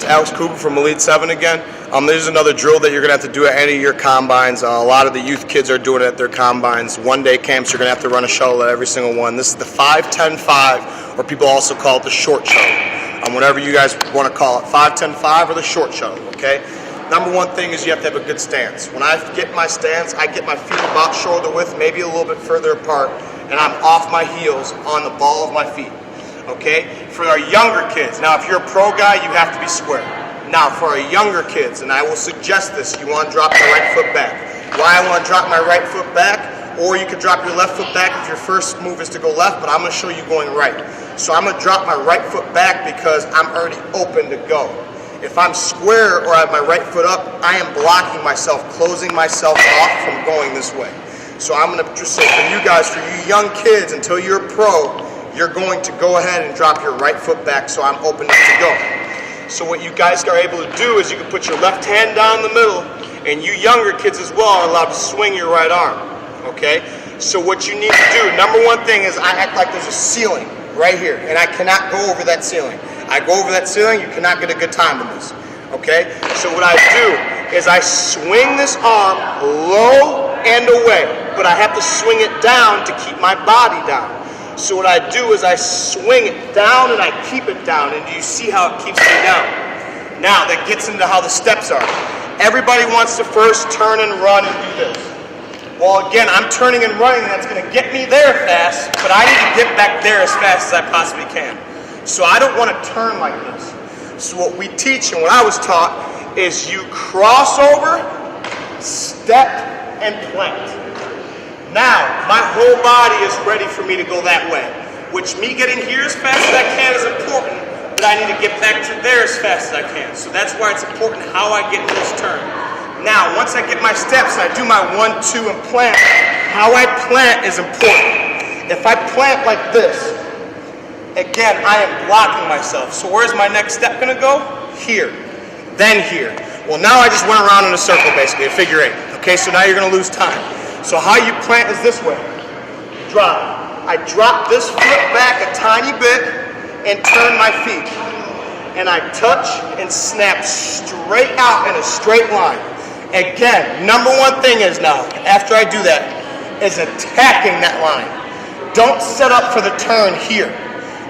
It's Alex Cooper from Elite 7 again. There's another drill that you're going to have to do at any of your combines. A lot of the youth kids are doing it at their combines. One-day camps, you're going to have to run a shuttle at every single one. This is the 5-10-5, or people also call it the short shuttle. Whatever you guys want to call it, 5-10-5 or the short shuttle, okay? Number one thing is you have to have a good stance. When I get my stance, I get my feet about shoulder width, maybe a little bit further apart, and I'm off my heels on the ball of my feet. Okay? For our younger kids, now if you're a pro guy, you have to be square. Now for our younger kids, and I will suggest this, you want to drop your right foot back. Why I want to drop my right foot back, or you can drop your left foot back if your first move is to go left, but I'm going to show you going right. So I'm going to drop my right foot back because I'm already open to go. If I'm square or I have my right foot up, I am blocking myself, closing myself off from going this way. So I'm going to just say for you guys, for you young kids, until you're a pro, you're going to go ahead and drop your right foot back so I'm open to go. So what you guys are able to do is you can put your left hand down the middle, and you younger kids as well are allowed to swing your right arm, okay? So what you need to do, number one thing is I act like there's a ceiling right here, and I cannot go over that ceiling. I go over that ceiling, you cannot get a good time in this, okay? So what I do is I swing this arm low and away, but I have to swing it down to keep my body down. So what I do is I swing it down and I keep it down, and do you see how it keeps me down? Now that gets into how the steps are. Everybody wants to first turn and run and do this. Well, again, I'm turning and running, and that's going to get me there fast, but I need to get back there as fast as I possibly can. So I don't want to turn like this. So what we teach and what I was taught is you cross over, step, and plant. Now, my whole body is ready for me to go that way, which me getting here as fast as I can is important, but I need to get back to there as fast as I can. So that's why it's important how I get in this turn. Now, once I get my steps and I do my 1-2 and plant, how I plant is important. If I plant like this, again, I am blocking myself. So where's my next step going to go? Here, then here. Well, now I just went around in a circle, basically, a figure eight. Okay, so now you're going to lose time. So how you plant is this way. Drop. I drop this foot back a tiny bit and turn my feet. And I touch and snap straight out in a straight line. Again, number one thing is now, after I do that, is attacking that line. Don't set up for the turn here.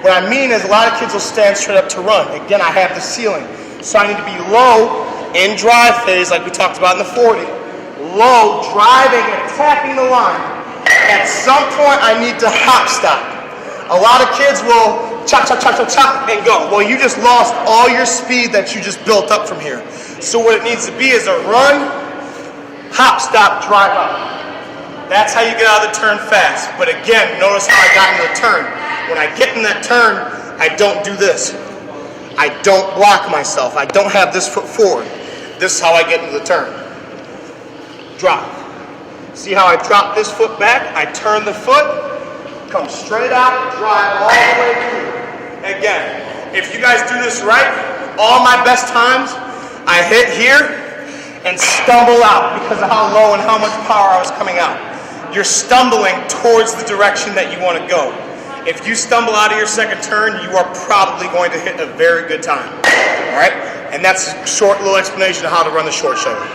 What I mean is a lot of kids will stand straight up to run. Again, I have the ceiling. So I need to be low in drive phase like we talked about in the 40. Low, driving, attacking the line. At some point, I need to hop stop. A lot of kids will chop, chop, chop, chop, chop, and go. Well, you just lost all your speed that you just built up from here. So what it needs to be is a run, hop, stop, drive up. That's how you get out of the turn fast. But again, notice how I got into the turn. When I get in that turn, I don't do this. I don't block myself. I don't have this foot forward. This is how I get into the turn. Drop. See how I drop this foot back? I turn the foot, come straight out, drive all the way through. Again, if you guys do this right, all my best times, I hit here and stumble out because of how low and how much power I was coming out. You're stumbling towards the direction that you want to go. If you stumble out of your second turn, you are probably going to hit a very good time. All right? And that's a short little explanation of how to run the short shuttle.